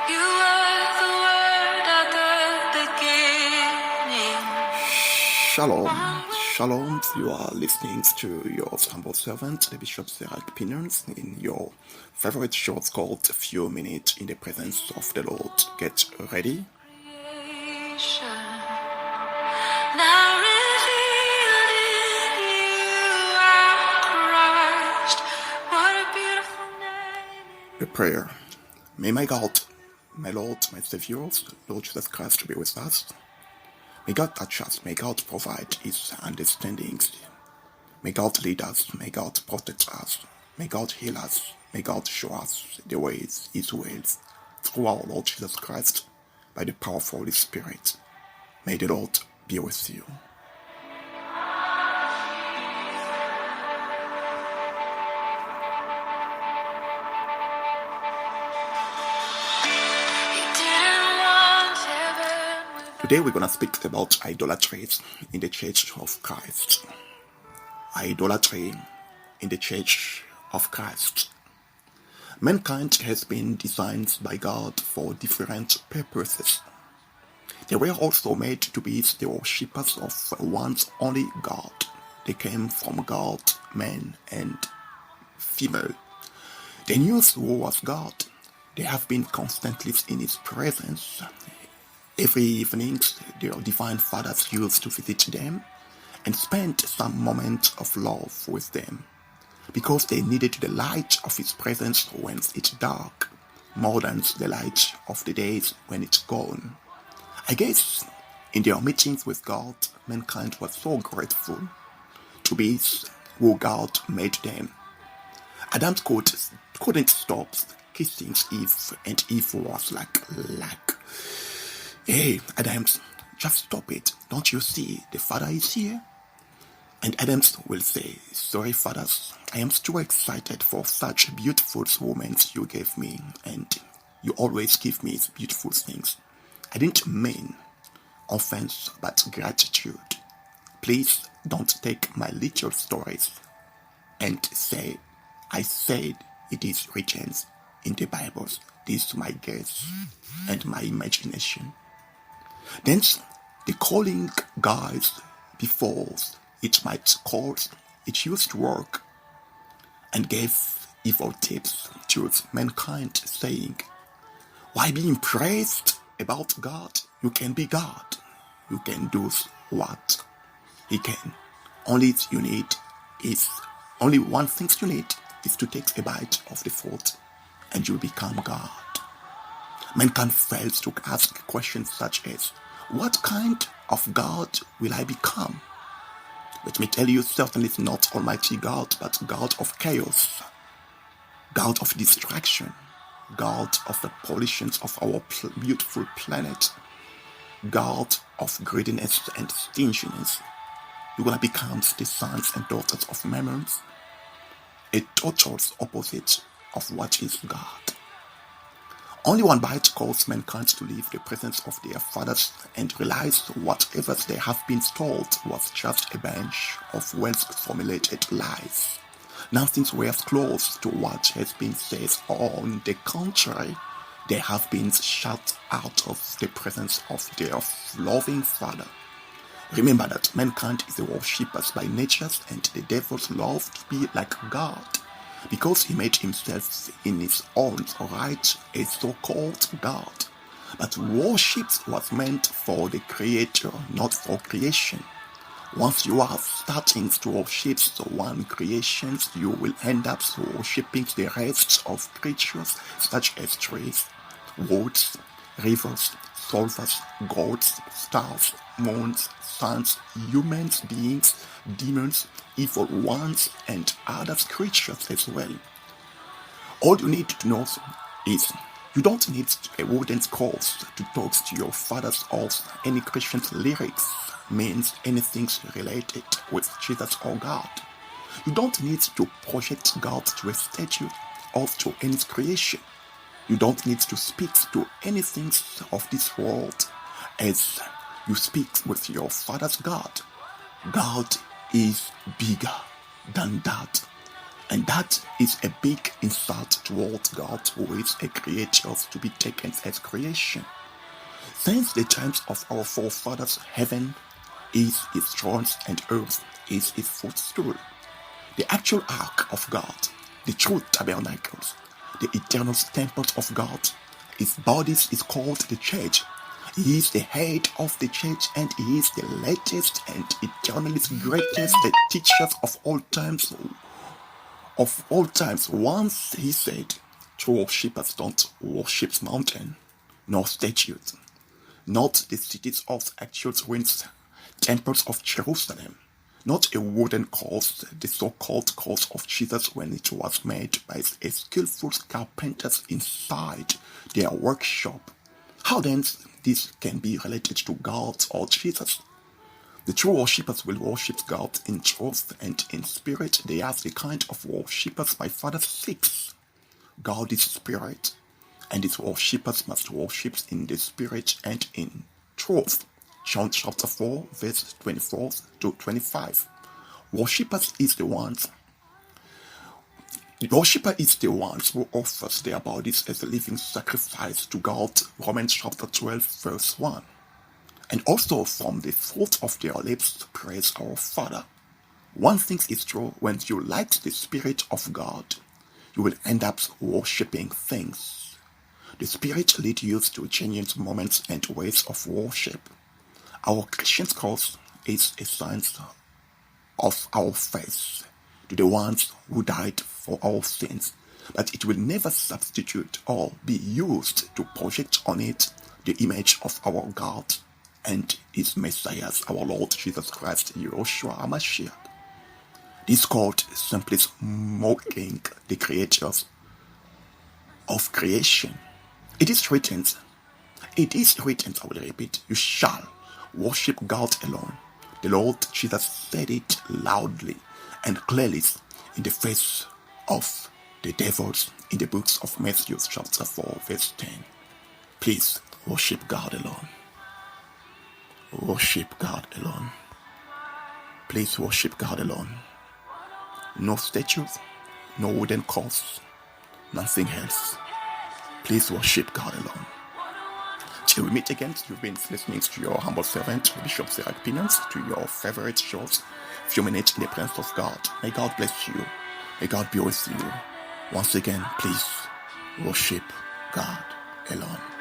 You were the word at the beginning. Shalom, shalom. You are listening to your humble servant, the Bishop Zerach Pinon, in your favorite short called A Few Minutes in the Presence of the Lord. Get ready. Creation, now revealed in you are Christ. What a beautiful name. A prayer. May my God, my Lord, my Savior, Lord Jesus Christ, be with us. May God touch us. May God provide His understandings. May God lead us. May God protect us. May God heal us. May God show us the ways, His ways, through our Lord Jesus Christ, by the power of Holy Spirit. May the Lord be with you. Today we're going to speak about idolatry in the Church of Christ. Idolatry in the Church of Christ. Mankind has been designed by God for different purposes. They were also made to be the worshippers of one's only God. They came from God, man and female. They knew who was God. They have been constantly in His presence. Every evening, their divine fathers used to visit them and spend some moments of love with them, because they needed the light of His presence when it's dark, more than the light of the days when it's gone. I guess in their meetings with God, mankind was so grateful to be who God made them. Adam couldn't stop kissing Eve, and Eve was like, "Hey, Adam, just stop it. Don't you see the Father is here?" And Adam will say, "Sorry, fathers, I am too excited for such beautiful women you gave me, and you always give me beautiful things. I didn't mean offense, but gratitude. Please don't take my little stories and say, I said it is written in the Bible. This is my guess and my imagination." Then the calling guys before it might cause, it used to work and gave evil tips to mankind, saying, "Why be impressed about God? You can be God. You can do what He can. Only one thing you need is to take a bite of the fruit, and you become God." Mankind fails to ask questions such as, what kind of God will I become? Let me tell you, certainly it's not Almighty God, but God of chaos, God of distraction, God of the pollutions of our beautiful planet, God of greediness and stinginess. You're going to become the sons and daughters of mammons, a total opposite of what is God. Only one bite calls mankind to leave the presence of their fathers and realize whatever they have been told was just a bunch of well-formulated lies. Nothing was close to what has been said. On the contrary, they have been shut out of the presence of their loving Father. Remember that mankind is a worshippers by nature, and the devils love to be like God, because he made himself in his own right a so-called God. But worship was meant for the Creator, not for creation. Once you are starting to worship the one creation, you will end up worshipping the rest of creatures such as trees, woods, rivers, soldiers, gods, stars, moons, suns, human beings, demons, evil ones, and other creatures as well. All you need to know is you don't need a wooden cross to talk to your fathers or any Christian lyrics means anything related with Jesus or God. You don't need to project God to a statue or to any creation. You don't need to speak to anything of this world as you speak with your Father's God. God is bigger than that. And that is a big insult towards God, who is a creator to be taken as creation. Since the times of our forefathers, heaven is his throne and earth is his footstool. The actual ark of God, the true tabernacles, the eternal temples of God, his bodies is called the church. He is the head of the church, and he is the latest and eternally greatest, the teachers of all times. Once he said, true worshippers don't worship mountain, nor statues, not the cities of actual ruins, temples of Jerusalem, not a wooden cross, the so-called cross of Jesus when it was made by a skillful carpenters inside their workshop. How then this can be related to God or Jesus? The true worshippers will worship God in truth and in spirit. They are the kind of worshippers my Father seeks. God is spirit, and his worshippers must worship in the spirit and in truth. John chapter 4, verse 24 to 25. The worshipper is the ones who offers their bodies as a living sacrifice to God. Romans chapter 12, verse 1. And also from the fruit of their lips praise our Father. One thing is true, when you like the Spirit of God, you will end up worshipping things. The Spirit leads you to changing moments and ways of worship. Our Christian cross is a sign of our faith to the ones who died for our sins, but it will never substitute or be used to project on it the image of our God and his Messiah, our Lord Jesus Christ, Yeshua HaMashiach. This cult simply mocking the creators of creation. It is written, I will repeat, you shall worship God alone. The Lord Jesus said it loudly and clearly in the face of the devils in the books of Matthew chapter 4 verse 10. Please worship God alone. Worship God alone. Please worship God alone. No statues, no wooden cross, nothing else. Please worship God alone. Till we meet again, you've been listening to your humble servant, Bishop Zerach Pinon, to your favorite shows, Few Minutes in the Presence of God. May God bless you. May God be with you. Once again, please worship God alone.